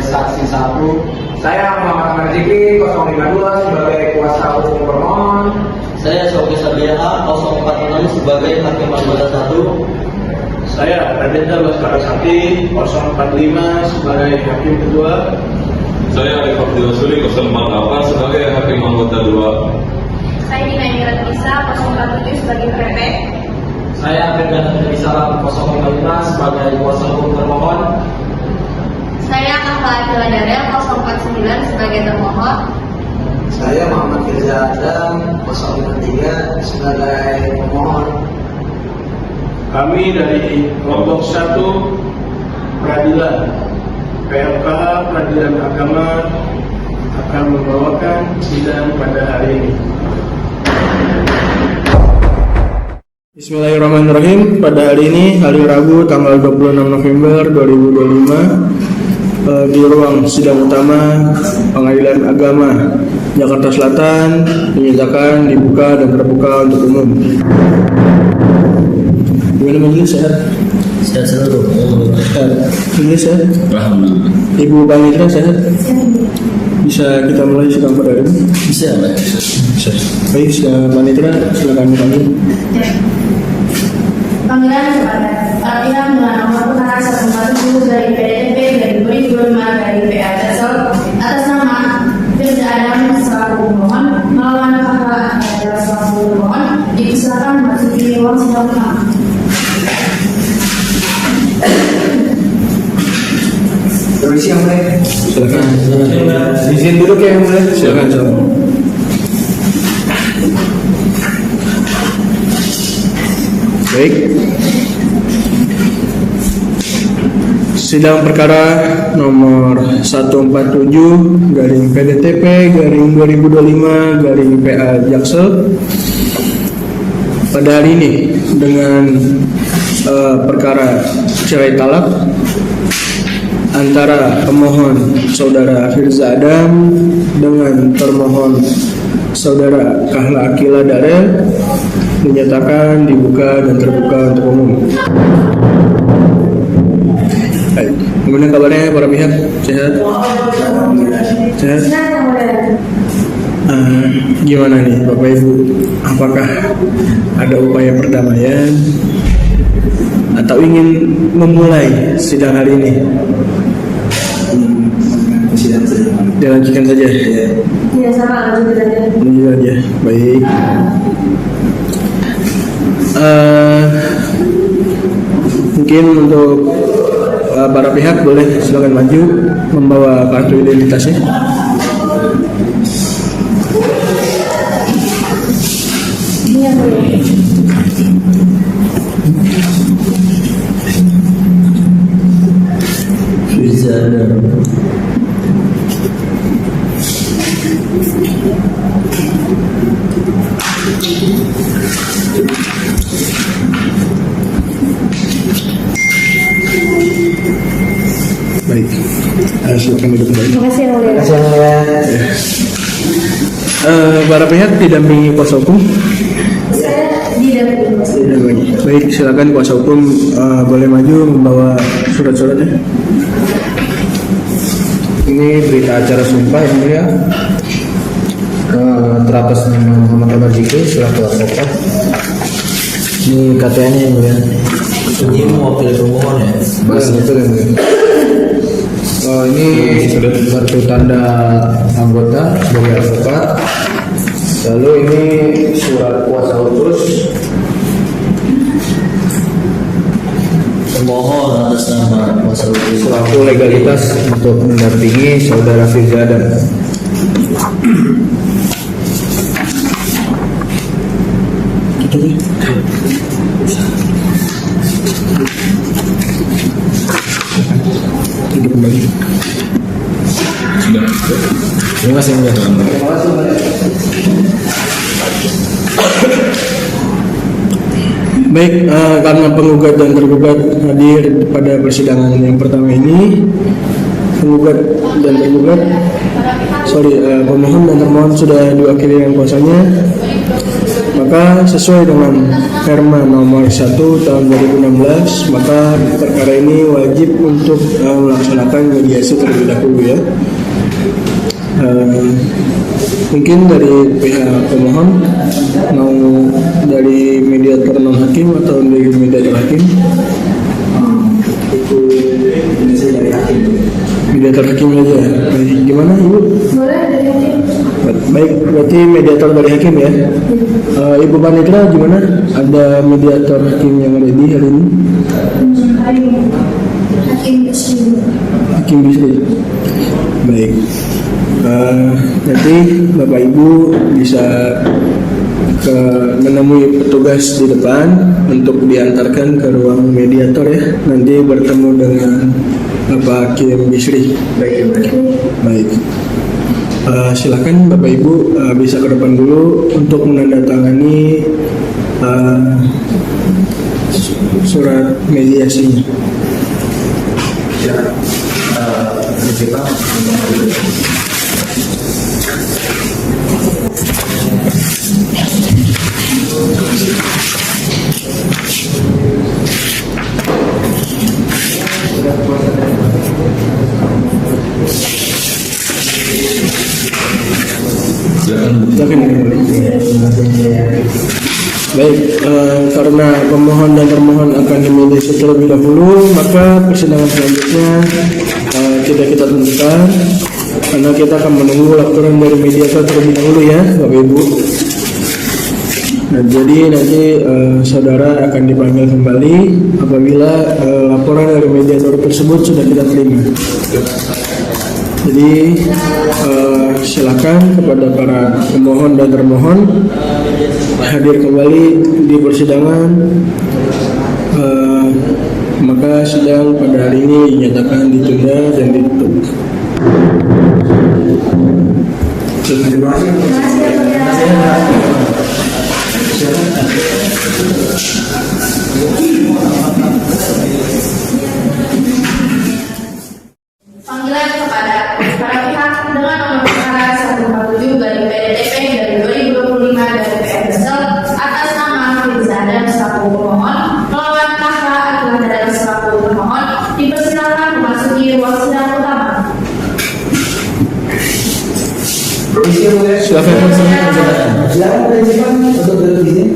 saksi 1. Saya Muhammad Marjiki 052 sebagai kuasa hukum termohon. Saya Sofi Sabiaha 046 sebagai hakim anggota 1. Saya Radenda Baskara Sakti 045 sebagai hakim kedua. Saya Arif Abdul Rasuli 048 sebagai hakim anggota 2. Saya Dina Emirat Nisa 047 sebagai prefek. Saya Firdan Salam 055 sebagai kuasa hukum termohon. Saya Kahla Akila Darel 049 sebagai termohon. Saya Muhammad Firza Adam 053 sebagai pemohon. Kami dari kelompok 1 peradilan PLK Peradilan Agama akan membawakan sidang pada hari ini. Bismillahirrahmanirrahim. Pada hari ini, hari Rabu, tanggal 26 November 2025, di ruang sidang utama Pengadilan Agama Jakarta Selatan dinyatakan dibuka dan terbuka untuk umum. Gimana majelis, sehat? Sehat selalu. Majelis sehat? Alhamdulillah. Ibu Panitra sehat? Bisa kita mulai sidang pada hari ini? Bisa lah. Bisa. Baik, Panitra, silakan dipanggil. Panggilan kepada Panggilan dengan nomor perkara 147 dari PDTP dari 2025 dari PA Jaksel atas nama Firza Adam selaku pemohon melawan Kahla Akila selaku pemohon dipersilakan memasuki ruang sidang utama. Permisi yang mulia. Silakan. Izin duduk ya yang mulia. Silakan. Baik. Sidang perkara nomor 147 garing PDTP garing 2025 garing PA Jaksel pada hari ini dengan perkara cerai talak antara pemohon saudara Firza Adam dengan termohon saudara Kahla Akila Darel dinyatakan dibuka dan terbuka untuk umum. Baik, kemudian kabarnya para pihak sehat? Sehat? Gimana nih Bapak Ibu? Apakah ada upaya perdamaian atau ingin memulai sidang hari ini? Dilanjutkan saja. Iya sama lanjutkan aja. Lanjutkan aja. Baik. Mungkin untuk para pihak boleh silakan maju membawa kartu identitasnya. Firza Adam. Baik, silakan duduk kembali. Terima kasih yang mulia. Terima kasih yang mulia. Para pihak didampingi kuasa hukum. Saya didampingi. Baik, silakan kuasa hukum boleh maju membawa surat-suratnya. Ini berita acara sumpah yang mulia. Teratas nama Muhammad Marjiki selaku advokat. Ini KTA-nya yang mulia. Ini mewakili pemohon ya. Betul yang mulia. Ini kartu tanda anggota sebagai advokat. Lalu ini surat kuasa khusus Pemohon atas nama kuasa hukum selaku legalitas untuk mendampingi saudara Firza Adam. Duduk kembali. Terima kasih yang mulia. Baik, karena penggugat dan tergugat hadir pada persidangan yang pertama ini, penggugat dan tergugat, pemohon dan termohon sudah diwakili dengan kuasanya, maka maka sesuai dengan Perma nomor 1 tahun 2016, maka perkara ini wajib untuk melaksanakan mediasi terlebih dahulu ya. Mungkin dari pihak pemohon mau dari mediator non hakim atau dari mediator hakim? Itu dari hakim. Mediator hakim aja. Gimana Ibu? Boleh dari hakim. Baik, berarti mediator dari hakim ya. Ibu Panitra gimana? Ada mediator hakim yang ready hari ini? Hakim Bisri. Hakim Bisri. Baik. Nanti Bapak Ibu bisa menemui petugas di depan untuk diantarkan ke ruang mediator ya. Nanti bertemu dengan Bapak Hakim Bisri. Baik. Silakan Bapak Ibu bisa ke depan dulu untuk menandatangani surat mediasinya. Baik, karena pemohon dan termohon akan dimediasi terlebih dahulu, maka persidangan selanjutnya tidak kita tentukan karena kita akan menunggu laporan dari mediator terlebih dahulu ya, Bapak Ibu. Nah, jadi nanti saudara akan dipanggil kembali apabila laporan dari mediator tersebut sudah kita terima. Jadi silakan kepada para pemohon dan termohon hadir kembali di persidangan. Maka sidang pada hari ini dinyatakan ditunda dan ditutup. Terima kasih. Panggilan kepada para pihak dengan nomor perkara 147 dari PDTP dari 2025 dari PM Kesel atas nama Firza Adam selaku pemohon melawan Kahla Akila Dadang selaku pemohon dipersilakan memasuki ruang sidang utama. Permisi yang mulia. Silakan. Silakan Presiden untuk duduk di sini.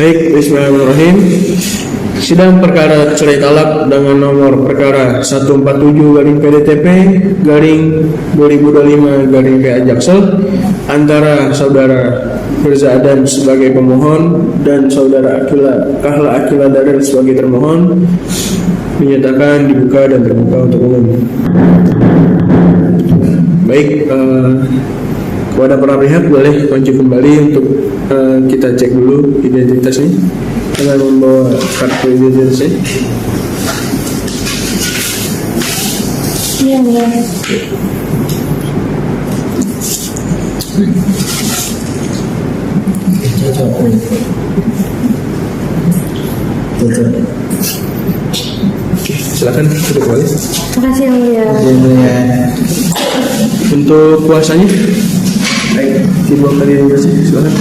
Baik, bismillahirrahmanirrahim. Sidang perkara cerai talak dengan nomor perkara 147/PDTP/2025 Jaksel antara saudara Firza Adam sebagai pemohon dan saudara Kahla Akila Dadang sebagai termohon dinyatakan dibuka dan terbuka untuk umum. Baik, kepada para pihak boleh maju kembali untuk kita cek dulu identitasnya dengan membawa kartu identitasnya. Iya. Silakan duduk kembali. Terima kasih yang mulia. Untuk kuasanya, baik, dibawa ke identitasnya. Silakan.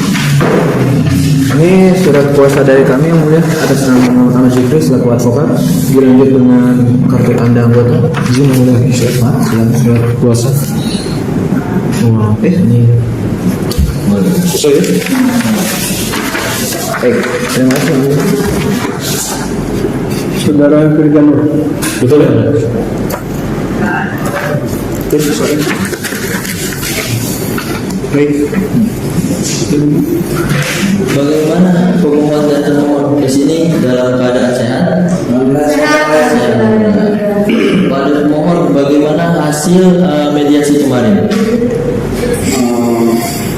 Ini surat kuasa dari kami yang mulia atas nama Muhammad Ahmad Zikri selaku advokat, dilanjut dengan kartu tanda anggota. Izin yang mulia, surat kuasa. Ini Sesuai ya? baik, terima kasih yang mulia. Saudara Firza Nur. Betul ya? Oke, sesuai. Baik. Bagaimana pemohon dan termohon di sini dalam keadaan sehat? Pada pemohon, bagaimana hasil mediasi kemarin?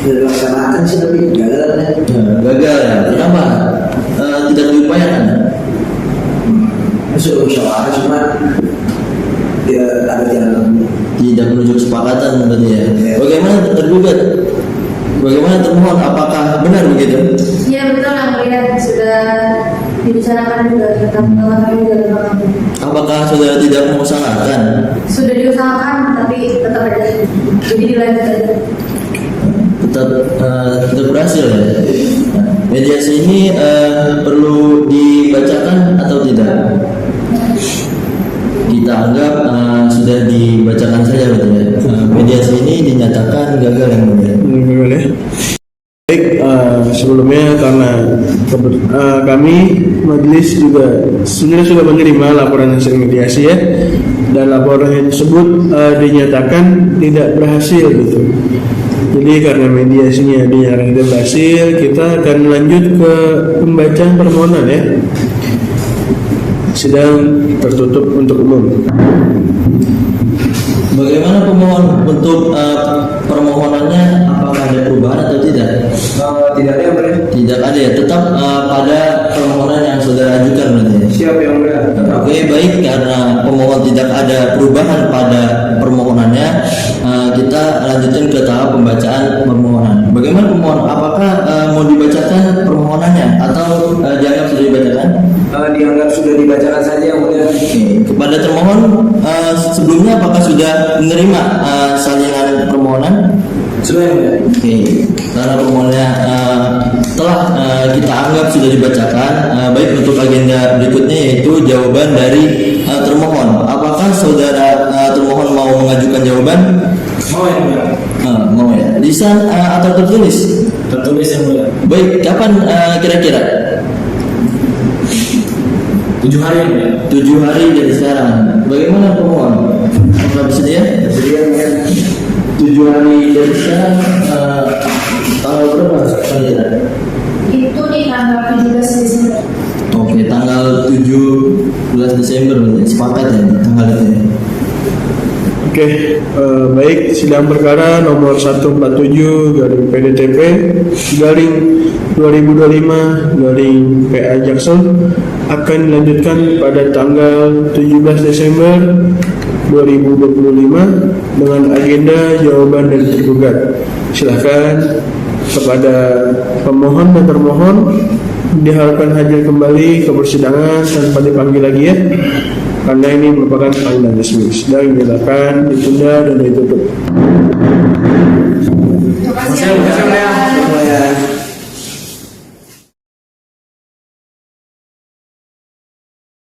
Dilaksanakan sih tapi gagal. Gagal ya? Kenapa? Tidak diupayakan? Masuk usaha cuma dia ada jalan. Tidak menuju kesepakatan berarti ya? Bagaimana tergugat? Bagaimana termohon? Apakah benar begitu? Iya betul yang mulia, sudah dibicarakan juga tentang kami juga. Apakah saudara tidak mengusahakan? Sudah diusahakan tapi tetap aja. Jadi dilanjut aja. Tetap berhasil ya? Mediasi ini perlu dibacakan atau tidak? Kita anggap sudah dibacakan saja betul ya. Mediasi ini dinyatakan gagal yang mulia. Gagal ya. Baik, sebelumnya karena kami majelis juga sebenarnya sudah menerima laporan hasil mediasi ya, dan laporan tersebut dinyatakan tidak berhasil gitu. Jadi karena mediasinya dinyatakan tidak berhasil, kita akan lanjut ke pembacaan permohonan ya. Sidang tertutup untuk umum. Bagaimana pemohon untuk permohonannya? Apakah ada perubahan atau tidak? Tidak ada yang boleh. Tidak ada ya, tetap pada permohonan yang saudara ajukan berarti ya? Siap yang boleh. Oke, baik, karena pemohon tidak ada perubahan pada permohonannya, kita lanjutkan ke tahap pembacaan permohonan. Bagaimana pemohon? Apakah mau dibacakan permohonannya atau dianggap sudah dibacakan? Dianggap sudah dibacakan saja yang boleh. Oke. Kepada termohon, sebelumnya apakah sudah menerima salinan permohonan? Sudah yang boleh. Oke, karena permohonannya telah kita anggap sudah dibacakan, baik untuk agenda berikutnya yaitu jawaban dari termohon. Apakah saudara termohon mau mengajukan jawaban? Mau yang boleh. Mau ya. Lisan atau tertulis? Tertulis yang boleh. Baik, kapan kira-kira? 7 hari yang boleh. 7 hari dari sekarang. Bagaimana pemohon? Apakah bersedia? Bersedia ya. 7 hari dari sekarang, tanggal berapa kira-kira? Itu di tanggal 17 Desember. Oke, tanggal 17 Desember berarti. Sepakat ya tanggal itu ya? Oke, baik, sidang perkara nomor 147 garing PDTP garing 2025 garing PA Jaksel akan dilanjutkan pada tanggal 17 Desember 2025 dengan agenda jawaban dari tergugat. Silakan kepada pemohon dan termohon diharapkan hadir kembali ke persidangan tanpa dipanggil lagi ya, karena ini merupakan panggilan resmi. Sidang dinyatakan ditunda dan ditutup. Terima kasih.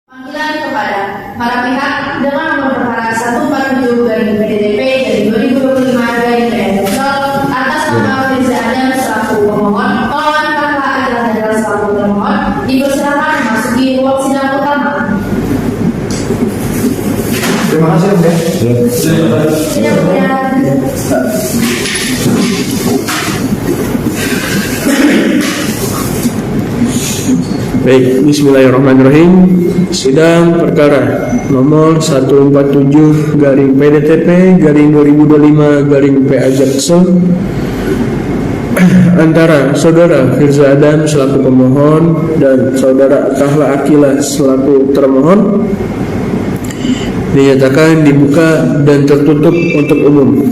Panggilan kepada para pihak dengan nomor perkara 147 garing PDTP dari 2025 garing PN Jaksel atas nama Firza Adam selaku pemohon, Pawan Kakak adalah adalah selaku termohon, dipersilakan memasuki ruang sidang utama. Terima kasih yang boleh. Sidang mulai. Baik, bismillahirrahmanirrahim. Sidang perkara nomor 147 garing PDTP garing 2025 garing PA Jaksel antara saudara Firza Adam selaku pemohon dan saudara Kahla Akila selaku termohon dinyatakan dibuka dan tertutup untuk umum.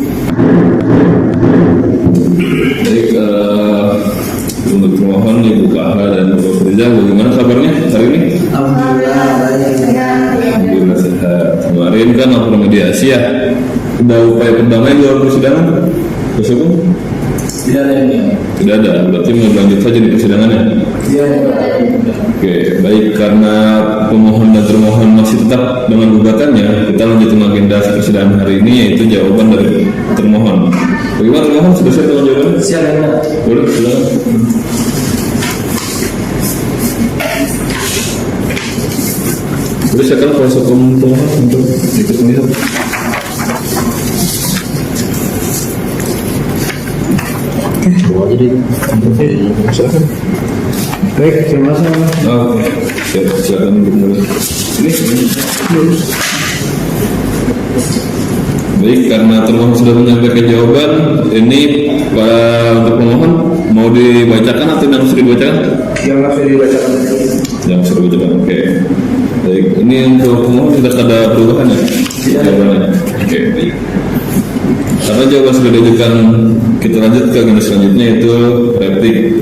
Baik, untuk termohon Ibu Kahla dan Ibu Firza, bagaimana kabarnya hari ini? Alhamdulillah baik. Alhamdulillah sehat. Kemarin kan lapor mediasi ya. Ada upaya perdamaian di luar persidangan? Terus hukum? Tidak ada yang boleh. Tidak ada. Berarti mau lanjut saja di persidangannya. Tidak ada. Oke, baik, karena pemohon dan termohon masih tetap dengan gugatannya, kita lanjutkan agenda persidangan hari ini yaitu jawaban dari termohon. Bagaimana termohon? Sudah siap dengan jawabannya? Siap yang boleh. Boleh, silakan. Boleh silakan kuasa hukum termohon untuk ikut melihat. Jadi, Silakan. Baik, terima kasih. Oke, silakan untuk mulai. Ini. Baik, karena termohon sudah menyampaikan jawaban, ini untuk pemohon mau dibacakan atau tidak harus dibacakan? Yang harus dibacakan. Yang harus dibacakan. Oke. Baik, ini untuk pemohon tidak ada perubahan ya? Jawabannya. Oke, baik. Karena jawaban sudah diajukan, kita lanjut ke agenda selanjutnya yaitu replik.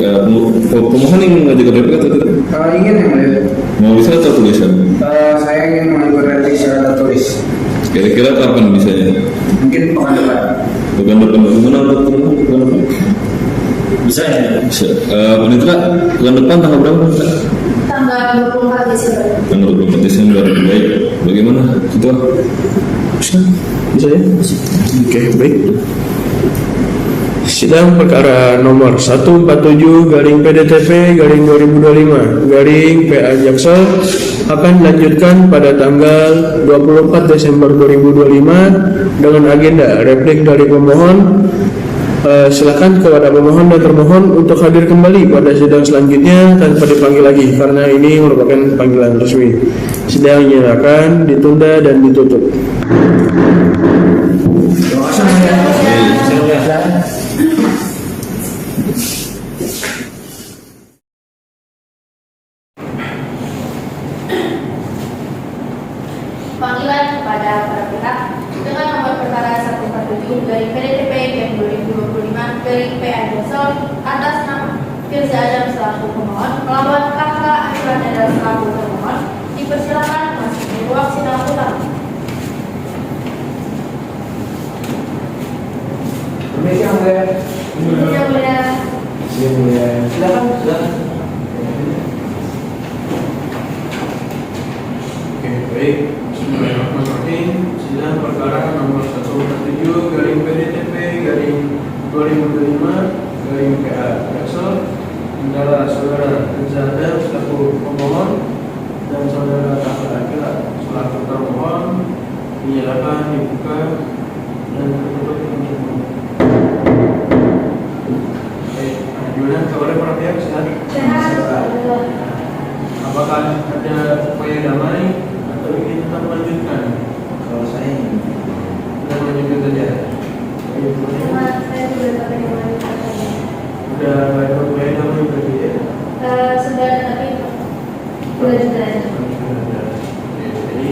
Pemohon ingin mengajukan replik atau tidak? Ingin yang mulia. Mau bisa atau tulisan? Saya ingin mengajukan replik secara tertulis. Kira-kira kapan bisanya? Mungkin pekan depan. Bukan depan, bagaimana bukan depan? Bisa ya? Bisa. Panitera, bukan depan tanggal berapa? Panitera? Tanggal 24 Desember. Tanggal 24 Desember. Baik. Bagaimana? Ketua? Bisa ya? Oke, baik. Sidang perkara nomor 147/PDTP/2025 PA akan dilanjutkan pada tanggal 24 Desember 2025 dengan agenda replik dari pemohon. Silakan kepada pemohon dan termohon untuk hadir kembali pada sidang selanjutnya tanpa dipanggil lagi karena ini merupakan panggilan resmi. Sidangnya akan ditunda dan ditutup. Terima kasih mulia. Panggilan kepada para pihak dengan nomor perkara 147 dari PDTP yang 2025 dari PA Jaksel atas nama Firza Adam selaku pemohon melawan KK Akhirah Nedal selaku termohon dipersilakan masuk di ruang sidang utama. Permisi yang mulia. Yang mulia. Yang mulia. Silakan. Oke, baik. Bismillahirrahmanirrahim. Sidang perkara nomor 147/PDTP/2025/PA Jaksel antara saudara Firza Adam selaku pemohon dan saudara Kakak Akhirah selaku termohon dinyatakan dibuka dan tertutup untuk umum. Baik, gimana kabarnya para pihak? Sehat? Apakah ada upaya damai atau ingin tetap melanjutkan? Kalau saya ingin kita melanjutkan saja. Saya sudah sampai di mana saja. Sudah ada upaya damai berarti ya? Sudah tapi sudah juga. Jadi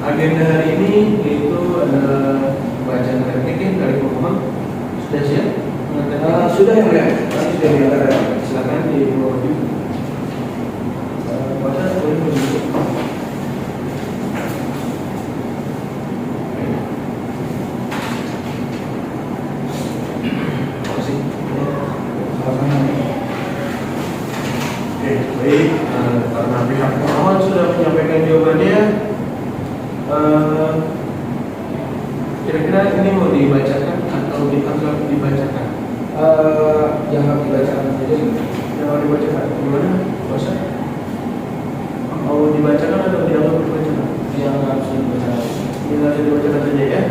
agenda hari ini yaitu adalah bacaan teknik dari pemohon. Sudah siap? Sudah yang mulia. Kami sudah dinyatakan. Silakan di bawah itu. Baca boleh menunjuk. Terima kasih. Oke, baik. Karena pihak pemohon sudah menyampaikan jawabannya, kira-kira ini mau dibacakan atau dianggap dibacakan? Yang harus dibacakan saja. Yang dibacakan gimana? Bosan? Mau dibacakan atau dianggap dibacakan? Yang harus dibacakan. Yang harus dibacakan saja ya.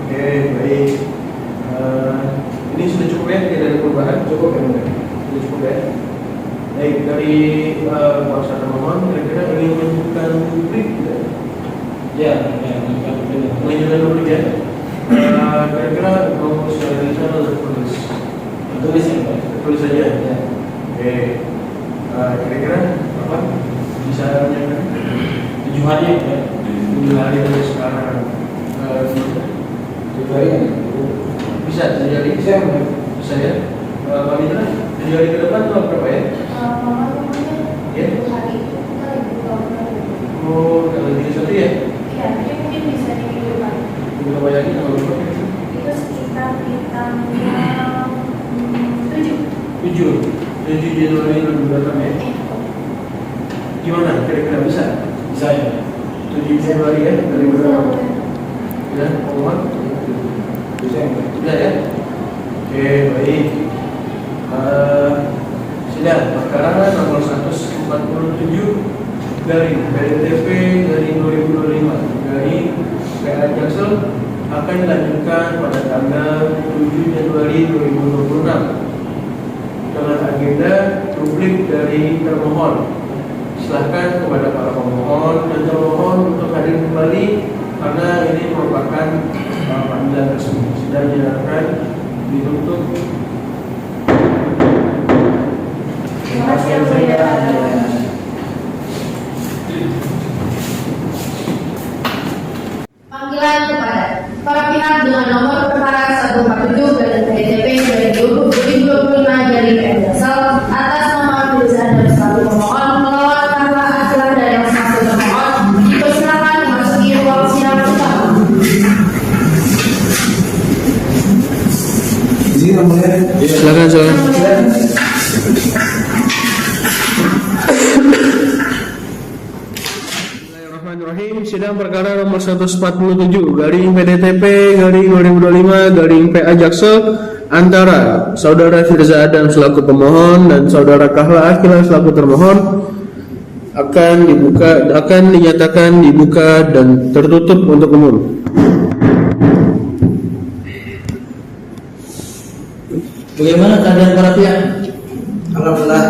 Oke, baik. Ini sudah cukup ya? Tidak ada perubahan? Cukup ya? Sudah cukup ya? Baik, dari kuasa termohon kira-kira ingin menunjukkan publik tidak? Ya. Menunjukkan publik ya? Kira-kira mau secara tulisan atau tertulis? Tulis ya, Pak. Tulis saja? Ya. Oke. Kira-kira apa? Bisa menyampaikan? 7 hari ya. 7 hari dari sekarang. 7 hari ya. Bisa jadi? Bisa ya, mulia. Bisa ya? Pak Mitra, 7 hari ke depan atau berapa ya? Mama ngomongnya Ya? 2 hari itu kita libur tahun baru. Oh, tanggal 31 ya? Iya, jadi mungkin bisa di minggu depan. Berapa lagi tanggal berapa? Itu sekitar di tanggal 7. 7 Januari lebih datang ya? Gimana? Kira-kira bisa? Bisa ya. 7 Januari ya? Dari berapa? Ya, pemohon? Bisa ya, mulia. Bisa ya? Oke, baik. Sudah, perkara nomor 147 dari PDTP dari 2025 dari PA Jaksel akan dilanjutkan pada tanggal 7 Januari 2026 dengan agenda publik dari termohon. Silahkan kepada para pemohon dan termohon untuk hadir kembali karena ini merupakan panggilan resmi. Sudah dinyatakan ditutup. Terima kasih yang mulia. Panggilan kepada para pihak dengan nomor perkara 147 dari PDTP dari 2025 dari PM Jaksel atas nama Firza dan selaku pemohon melawan tanpa acuan dari yang satu termohon dipersilakan memasuki ruang sidang utama. Izin yang mulia. Silakan. Bismillahirrahmanirrahim. Sidang perkara nomor 147 garing PDTP garing 2025 garing PA Jaksel antara Saudara Firza Adam selaku pemohon dan Saudara Kahla Akila selaku termohon akan dinyatakan dibuka dan tertutup untuk umum. Bagaimana keadaan para pihak? Alhamdulillah.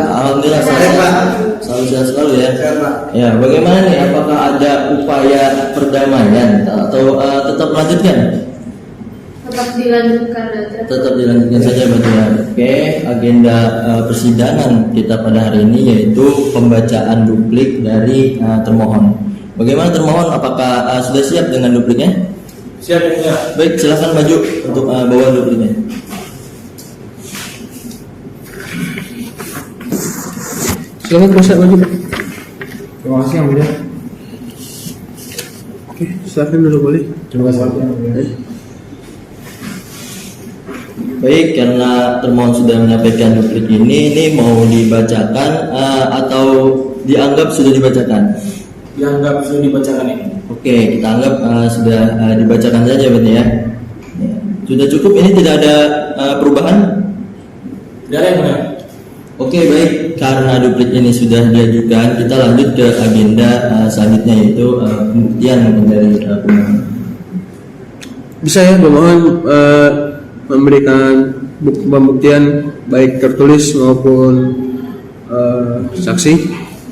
Selalu sehat selalu ya. Sehat, Pak. Ya, bagaimana nih? Apakah ada upaya perdamaian atau tetap melanjutkan? Tetap dilanjutkan saja. Tetap dilanjutkan saja berarti ya. Oke, agenda persidangan kita pada hari ini yaitu pembacaan duplik dari termohon. Bagaimana termohon? Apakah sudah siap dengan dupliknya? Siap ya. Baik, silakan maju untuk bawa dupliknya. Silakan kuasa maju. Terima kasih yang mulia. Oke, silakan dulu boleh. Terima kasih yang mulia. Baik, karena termohon sudah menyampaikan duplik ini mau dibacakan atau dianggap sudah dibacakan? Dianggap sudah dibacakan ini. Oke, kita anggap sudah dibacakan saja berarti ya. Ya. Sudah cukup, ini tidak ada perubahan? Tidak ada yang mulia. Oke, baik, karena duplik ini sudah diajukan, kita lanjut ke agenda selanjutnya yaitu pembuktian dari pemohon. Bisa ya pemohon memberikan pembuktian baik tertulis maupun saksi.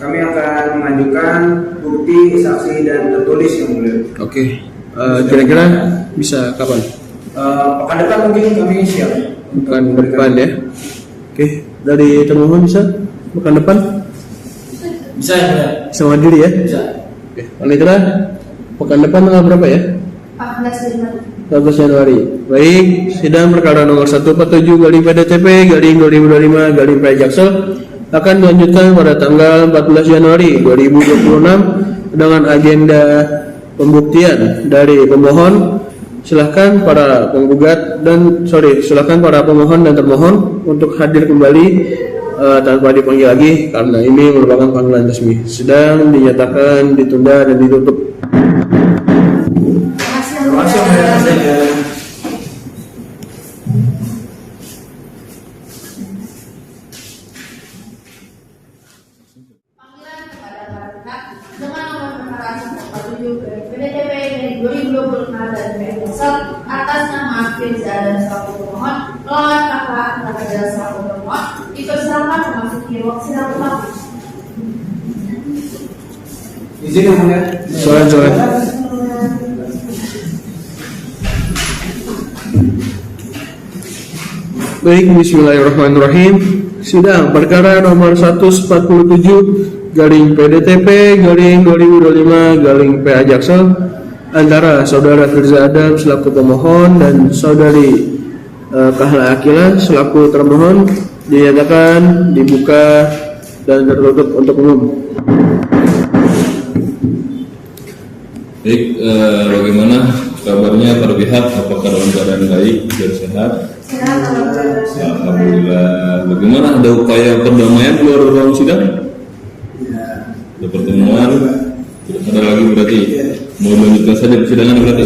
Kami akan mengajukan bukti, saksi dan tertulis yang mulia. Oke, kira-kira bisa kapan? Pekan depan mungkin kami siap. Pekan depan ya. Oke, dari termohon bisa pekan depan? Bisa ya mulia. Sama diri ya. Bisa. Oke, panitera pekan depan tanggal berapa ya? 14 Januari. Baik, sidang perkara nomor 147 garing PDTP garing 2025 garing PA Jaksel akan dilanjutkan pada tanggal 14 Januari 2026 dengan agenda pembuktian dari pemohon. Silakan para pemohon dan termohon untuk hadir kembali tanpa dipanggil lagi karena ini merupakan panggilan resmi. Sidang dinyatakan ditunda dan ditutup. Terima kasih yang mulia. Panggilan kepada para pihak dengan nomor perkara 147 dari PDTP dari 2025 dan PM Jaksel atas nama Firza dan selaku pemohon melawan kakak dan selaku termohon dipersilakan memasuki ruang sidang utama. Izin yang mulia. Soalan. Baik, bismillahirrahmanirrahim. Sidang perkara nomor 147 garing PDTP garing 2025 garing PA Jaksel antara Saudara Firza Adam selaku pemohon dan Saudari Kahla Akila selaku termohon dinyatakan dibuka dan tertutup untuk umum. Baik, bagaimana kabarnya para pihak? Apakah dalam keadaan baik dan sehat? Alhamdulillah. Bagaimana, ada upaya perdamaian keluar ruang sidang? Ada pertemuan? Tidak ada lagi berarti? Mau melanjutkan saja persidangan berarti?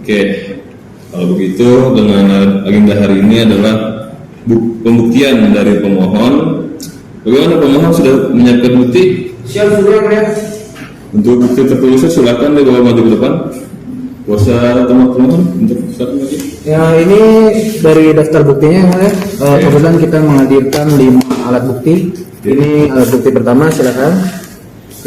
Oke. Kalau begitu, dengan agenda hari ini adalah pembuktian dari pemohon. Bagaimana pemohon sudah menyiapkan bukti? Siap sudah ya. Untuk bukti tertulisnya silakan dibawa maju ke depan. Kuasa teman-teman untuk silakan lagi. Ya, ini dari daftar buktinya ya. Kebetulan kita menghadirkan 5 alat bukti. Ini alat bukti pertama, silakan.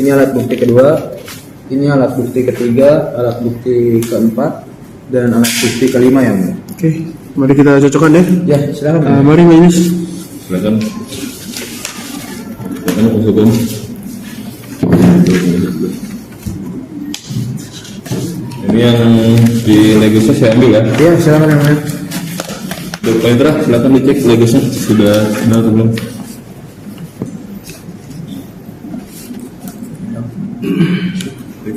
Ini alat bukti kedua. Ini alat bukti ketiga, alat bukti keempat, dan alat bukti kelima yang mulia. Oke, mari kita cocokkan ya. Ya, silakan. Mari Mbak Ines. Silakan. Silakan Pak Sugeng. Ini yang di legusnya saya ambil ya. Iya, silakan yang mulia. Dok Panitra, silakan dicek legusnya sudah benar atau belum.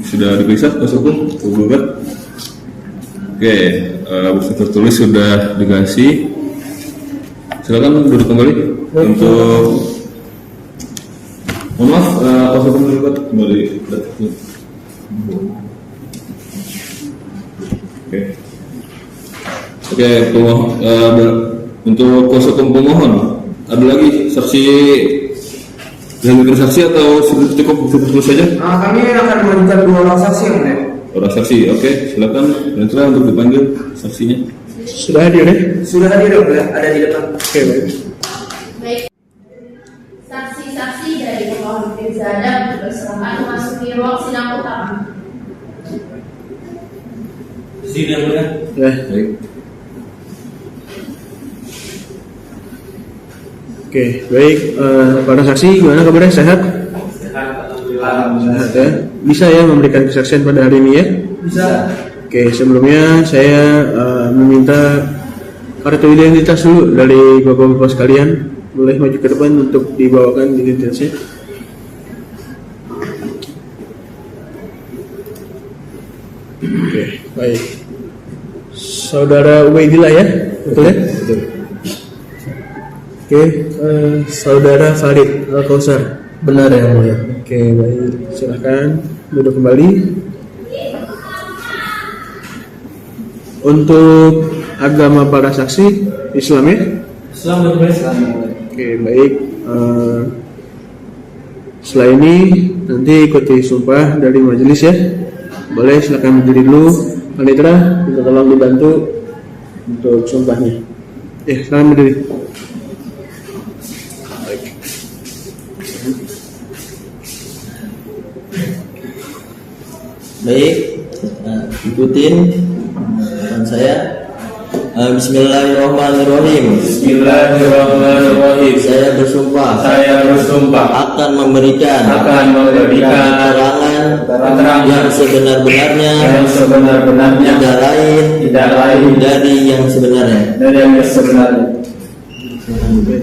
Sudah diperiksa Mas Hukum, gugat. Oke, bukti tertulis sudah dikasih. Silakan duduk kembali untuk. Mohon maaf, Mas Hukum gugat kembali. Oke, untuk kuasa hukum pemohon, ada lagi saksi yang bikin saksi atau sudah cukup bukti saja? Kami akan mengajukan 2 orang saksi yang mulia. Orang saksi, oke, silakan Panitra untuk dipanggil saksinya. Sudah hadir ya? Sudah hadir ya, mulia, ada di depan. Oke, baik. Baik. Saksi-saksi dari pemohon Firza berserahkan memasuki ruang sidang utama. Sidang mulia. Ya. Baik. Oke, baik. Para saksi, gimana kabarnya? Sehat? Sehat ya. Bisa ya memberikan kesaksian pada hari ini ya? Bisa. Oke, sebelumnya saya meminta kartu identitas dulu dari bapak-bapak sekalian. Boleh maju ke depan untuk dibawakan identitasnya. Oke, baik. Saudara Ubaidillah ya? Betul ya? Betul. Oke, saudara Farid Al-Kausar. Benar yang mulia. Oke, baik. Silahkan duduk kembali. Untuk agama para saksi Islam ya? Selamat Islam. Oke, baik. Setelah ini nanti ikuti sumpah dari majelis ya. Boleh silakan berdiri dulu. Panitra, minta tolong dibantu untuk sumpahnya. Ya, silakan berdiri. Baik, ikutin depan saya. Bismillahirrahmanirrahim. Bismillahirrahmanirrahim. Saya bersumpah akan memberikan keterangan yang sebenar-benarnya tidak lain dari yang sebenarnya. Baik,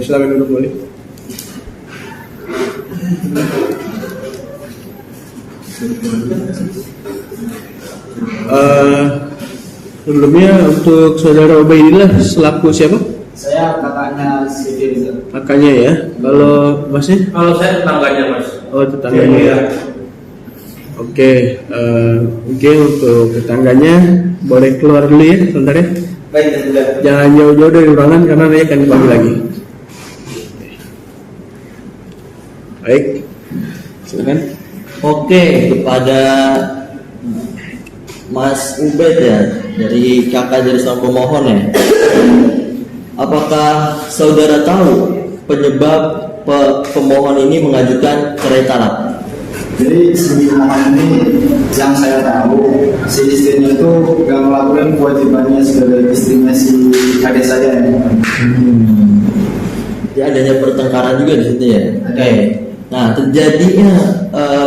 silakan duduk kembali. Sebelumnya untuk saudara Ubaidillah selaku siapa? Saya kakaknya Siti Rizal. Kakaknya ya. Kalau masnya? Kalau saya tetangganya mas. Oh, tetangganya ya. Oke, mungkin untuk tetangganya boleh keluar dulu ya, sebentar ya. Baik, sudah. Jangan jauh-jauh dari ruangan karena nanti akan dipanggil lagi. Baik, silakan. Oke, kepada Mas Ubaid ya, dari kakak dari sang pemohon ya. Apakah saudara tahu penyebab pemohon ini mengajukan cerai talak? Jadi si pemohon ini yang saya tahu si istrinya itu gak melakukan kewajibannya sebagai istrinya si adik saya. Jadi adanya pertengkaran juga di situ ya. Oke. Nah, terjadinya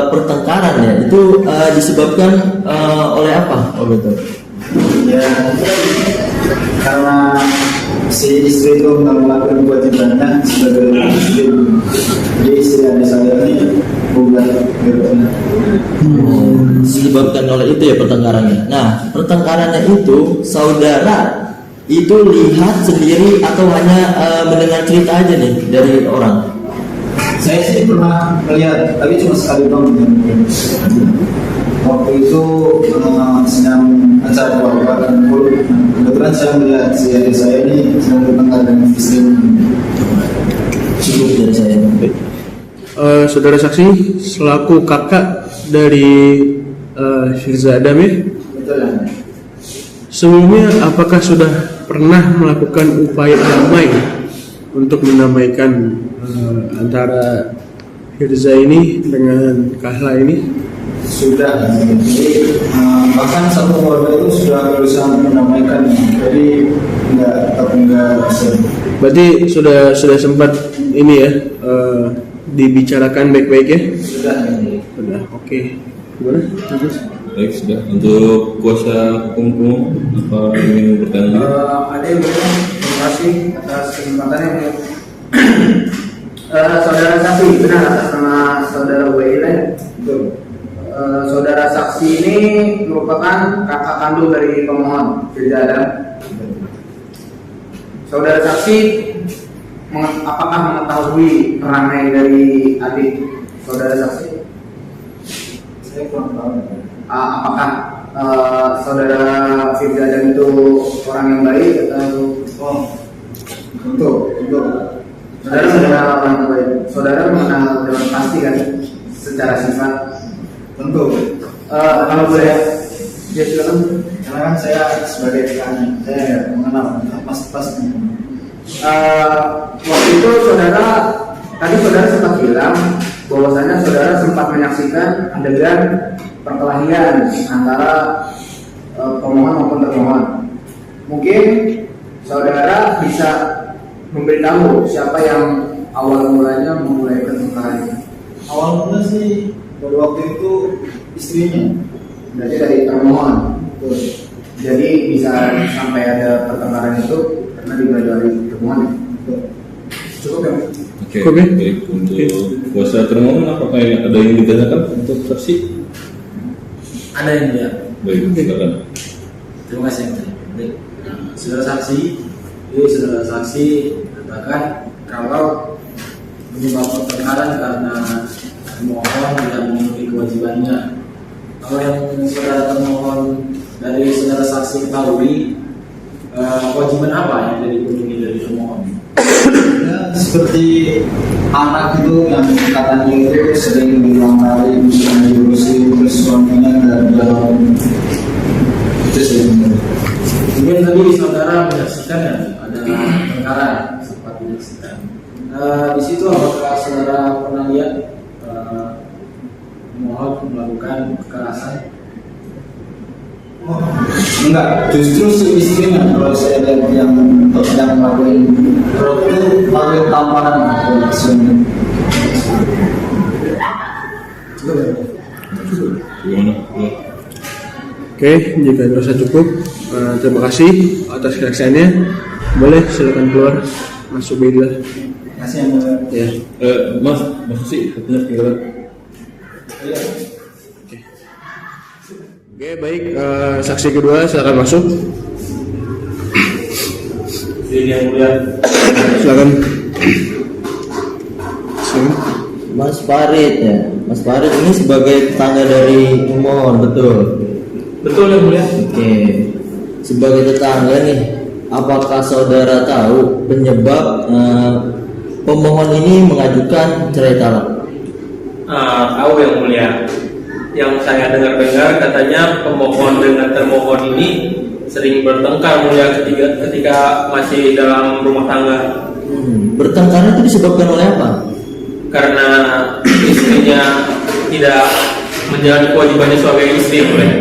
pertengkaran ya itu disebabkan oleh apa? Oh betul. Ya, karena si istri itu nggak melakukan kewajibannya sebagai istri. Jadi istri adik saya ini bukan Disebabkan oleh itu ya pertengkarannya. Nah, pertengkarannya itu saudara itu lihat sendiri atau hanya mendengar cerita aja nih dari orang? Saya sih pernah melihat, tapi cuma sekali doang. Waktu itu sedang acara keluarga kumpul. Kebetulan saya melihat si adik saya ini sedang bertengkar dengan istrinya. Cukup dari saya. Saudara saksi selaku kakak dari Firza Adam ya. Betul ya? Sebelumnya apakah sudah pernah melakukan upaya damai untuk mendamaikan antara Firza ini dengan Kahla ini? Sudah. Jadi bahkan satu keluarga itu sudah berusaha mendamaikan. Jadi enggak bisa. Berarti sudah sempat ini ya dibicarakan baik-baik ya? Sudah. Sudah. Oke. Gimana? Terus? Baik, sudah. Untuk kuasa hukum pemohon, apa ingin bertanya juga? Ada yang bilang, terima kasih atas kesempatannya. Saudara saksi, benar atas nama saudara Waila. Saudara saksi ini merupakan kakak kandung dari pemohon Firza Adam. Saudara saksi, apakah mengetahui perangai dari adik saudara saksi? Saya kurang tahu. Apakah saudara Firza Adam itu orang yang baik atau untuk saudara mengenal orang yang baik? Saudara mengenal dengan pasti kan secara sifat? Tentu. Kalau boleh ya silakan. Karena kan saya sebagai rekannya, saya mengenal pas-pasnya. Waktu itu tadi saudara sempat bilang bahwasanya saudara sempat menyaksikan adegan perkelahian antara pemohon maupun termohon. Mungkin saudara bisa memberitahu siapa yang awal mulanya memulai pertengkaran ini. Awal mula sih pada waktu itu istrinya. Berarti dari termohon. Jadi bisa sampai ada pertengkaran itu karena dimulai dari termohon. Cukup ya? Oke, Oke. baik. Untuk kuasa termohon, apakah ada yang ditanyakan untuk saksi? Ada yang mulia. Baik, silakan. Terima kasih yang mulia. Baik. Saudara saksi, saudara saksi katakan kalau penyebab pertengkaran karena termohon tidak memenuhi kewajibannya. Kalau yang saudara termohon dari saudara saksi ketahui, kewajiban apa yang jadi dipenuhi dari termohon? Ya, seperti anak itu yang katanya itu sering melanggar menjurusi suaminya dari dalam itu sih. Kemudian tadi saudara menyaksikan ya ada pertengkaran sempat menyaksikan. Di situ apakah saudara pernah lihat pemohon melakukan kekerasan? Enggak, justru si istrinya kalau saya lihat yang melakukan itu melakukan tamparan sebenarnya. Gimana? Oke, jika dirasa cukup, terima kasih atas kesaksiannya. Boleh silakan keluar, masuk bila. Terima kasih yang mulia. Ya. Mas sih, katanya tinggal. Oke, baik. Saksi kedua silakan masuk. Ini yang mulia. Silakan. Mas Farid ya. Mas Farid ini sebagai tetangga dari pemohon, betul? Betul yang mulia. Oke. Sebagai tetangga nih, apakah saudara tahu penyebab pemohon ini mengajukan cerai talak? Tahu yang mulia. Yang saya dengar-dengar katanya pemohon dengan termohon ini sering bertengkar mulia ketika masih dalam rumah tangga. Bertengkar itu disebabkan oleh apa? Karena istrinya tidak menjalani kewajibannya sebagai istri mulia.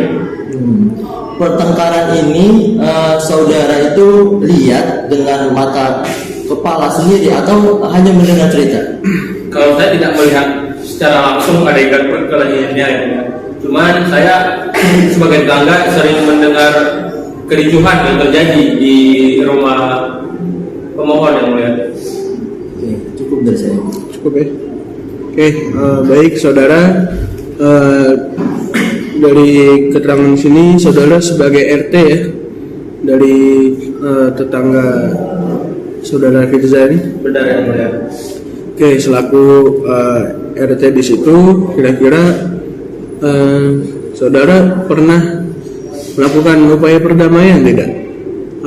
Pertengkaran ini saudara itu lihat dengan mata kepala sendiri atau hanya mendengar cerita? Kalau saya tidak melihat secara langsung adegan perkelahiannya, ya. Cuman saya sebagai tetangga sering mendengar kericuhan yang terjadi di rumah pemohon yang mulia. Oke, cukup dari saya. Cukup ya. Oke, baik saudara. Dari keterangan sini saudara sebagai RT ya dari tetangga saudara Firza ini. Benar yang mulia. Oke, selaku RT di situ, kira-kira saudara pernah melakukan upaya perdamaian tidak?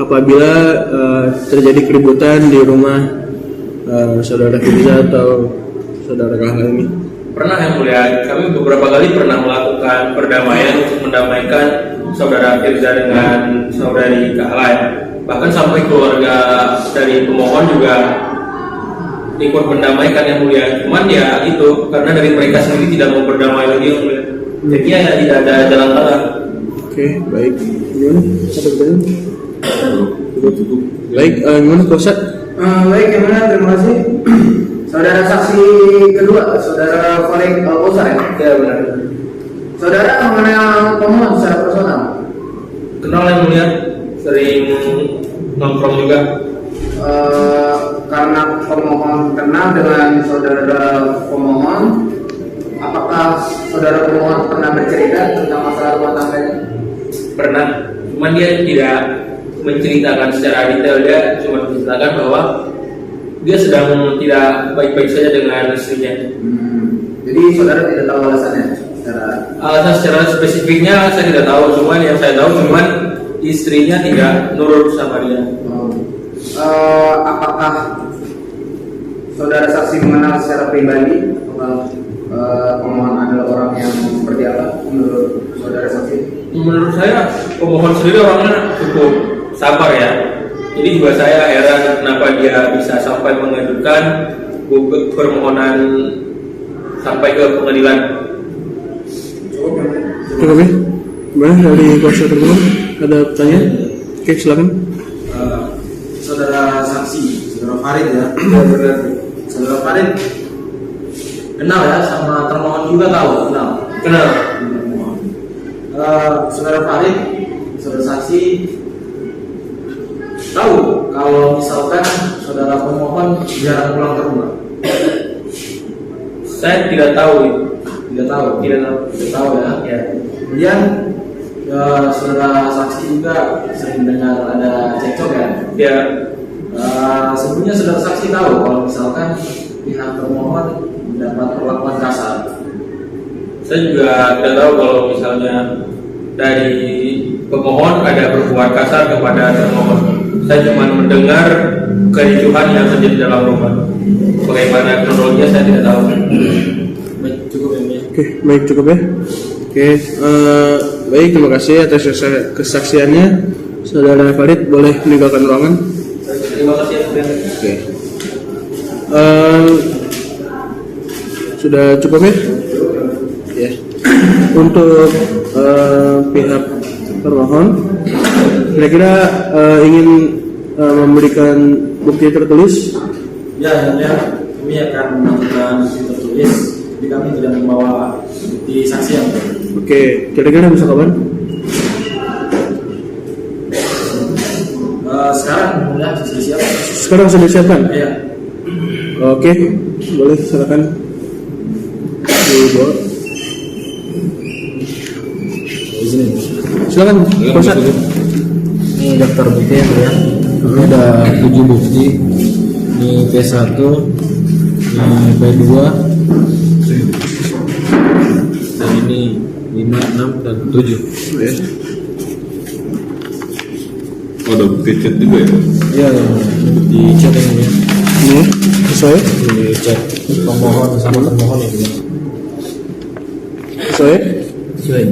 Apabila terjadi keributan di rumah saudara Firza atau saudara Kahla ini? Pernah yang mulia, kami beberapa kali pernah melakukan perdamaian untuk mendamaikan saudara Firza dengan saudari Kahla. Bahkan sampai keluarga dari pemohon juga ikut mendamaikan yang mulia. Cuman ya itu karena dari mereka sendiri tidak mau berdamai lagi yang mulia. Jadi ya tidak ada jalan tengah. Oke, baik. Gimana? Sampai ke dalam? Cukup. Baik, gimana kuasa? Baik, yang mana terima kasih. Saudara saksi kedua, saudara Farid Al-Qosar ya? Ya benar. Saudara mengenal pemohon secara personal? Kenal yang mulia, sering nongkrong juga. Karena pemohon kenal dengan saudara pemohon, apakah saudara pemohon pernah bercerita tentang masalah rumah tangganya? Pernah, cuman dia tidak menceritakan secara detail, dia cuma menceritakan bahwa dia sedang tidak baik-baik saja dengan istrinya. Jadi saudara tidak tahu alasannya? Alasan secara spesifiknya saya tidak tahu, cuman yang saya tahu cuman istrinya tidak nurut sama dia. Apakah saudara saksi mengenal secara pribadi pemohon adalah orang yang seperti apa menurut saudara saksi? Menurut saya pemohon sendiri orangnya cukup sabar ya. Jadi juga saya heran kenapa dia bisa sampai mengajukan permohonan sampai ke pengadilan. Cukup ya? Gimana dari kuasa termohon? Ada pertanyaan? Oke, silakan. Saudara saksi, saudara Farid ya. Saudara Farid kenal ya sama termohon juga tahu kenal. Saudara Farid, saudara saksi tahu kalau misalkan saudara pemohon jarang pulang ke rumah. Saya tidak tahu. Tidak tahu ya. Kemudian saudara saksi juga sering dengar ada cekcok ya. Ya. Sebelumnya saudara saksi tahu kalau misalkan pihak termohon mendapat perlakuan kasar. Saya juga tidak tahu kalau misalnya dari pemohon ada berbuat kasar kepada termohon. Saya cuma mendengar kericuhan yang terjadi dalam rumah. Bagaimana kronologinya saya tidak tahu. Baik, cukup ya. Oke, baik cukup ya. Oke, baik, terima kasih atas kesaksiannya. Saudara Farid boleh meninggalkan ruangan. Terima kasih. Oke. Sudah cukup ya? Ya. Untuk pihak termohon, kira-kira ingin memberikan bukti tertulis? Ya, kami akan melakukan bukti tertulis. Jadi kami tidak membawa bukti saksi yang Oke, kira-kira bisa kapan? sekarang sudah siap. Sekarang sudah disiapkan? Iya. Oke, boleh silakan dibawa. Silakan, Pak Ustaz. Ini daftar bukti ya. Ini ada 7 bukti. Ini P1, ini P2, dan ini 5, 6, dan 7. Ya. Oh, ada bukti chat juga ya? Iya, di chat ini ya. Ini sesuai? Di chat pemohon sama termohon ya. Sesuai? Sesuai.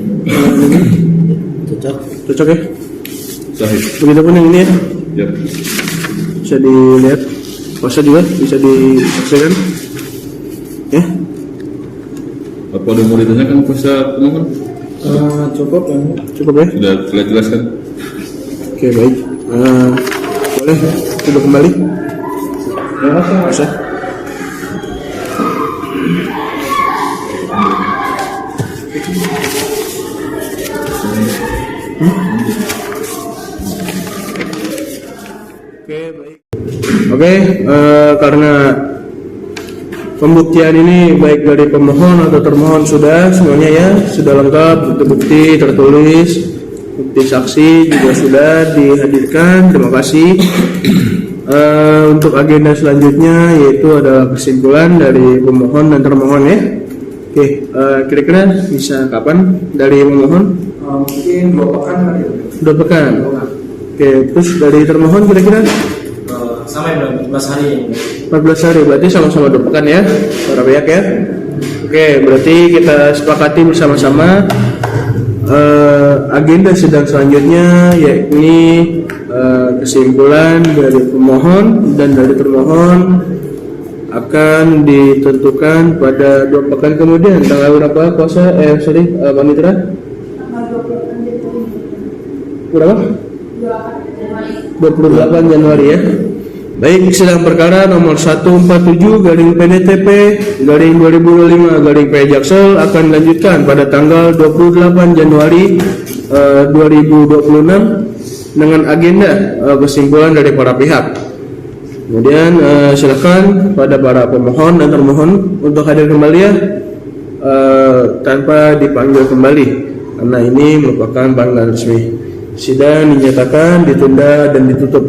Cocok. Cocok ya? Sahih. Begitupun yang ini ya. Ya. Bisa dilihat. Kuasa juga bisa disaksikan. Ya. Apa ada mau ditanyakan kuasa pemohon? Cukup ya. Cukup ya? Sudah telah jelaskan. Oke, baik. Boleh duduk kembali. Bisa. Oke, karena pembuktian ini baik dari pemohon atau termohon sudah semuanya ya, sudah lengkap, bukti tertulis, bukti saksi juga sudah dihadirkan. Terima kasih. Untuk agenda selanjutnya yaitu adalah kesimpulan dari pemohon dan termohon ya. Oke, kira-kira bisa kapan dari pemohon? Mungkin 2 pekan kali ya. 2 pekan. Oke, terus dari termohon kira-kira? Sampai 14 hari. 14 hari, berarti sama-sama 2 pekan ya, para pihak ya. Oke, berarti kita sepakati bersama-sama agenda sidang selanjutnya yakni kesimpulan dari pemohon dan dari termohon akan ditentukan pada 2 pekan kemudian. Tanggal berapa kuasa? Panitera? Berapa? 28 Januari ya. Baik, sidang perkara nomor 147/PDTP/2025 Jaksel akan dilanjutkan pada tanggal 28 Januari 2026 dengan agenda kesimpulan dari para pihak. Kemudian silakan pada para pemohon dan termohon untuk hadir kembali ya, tanpa dipanggil kembali karena ini merupakan panggilan resmi. Sidang dinyatakan ditunda dan ditutup.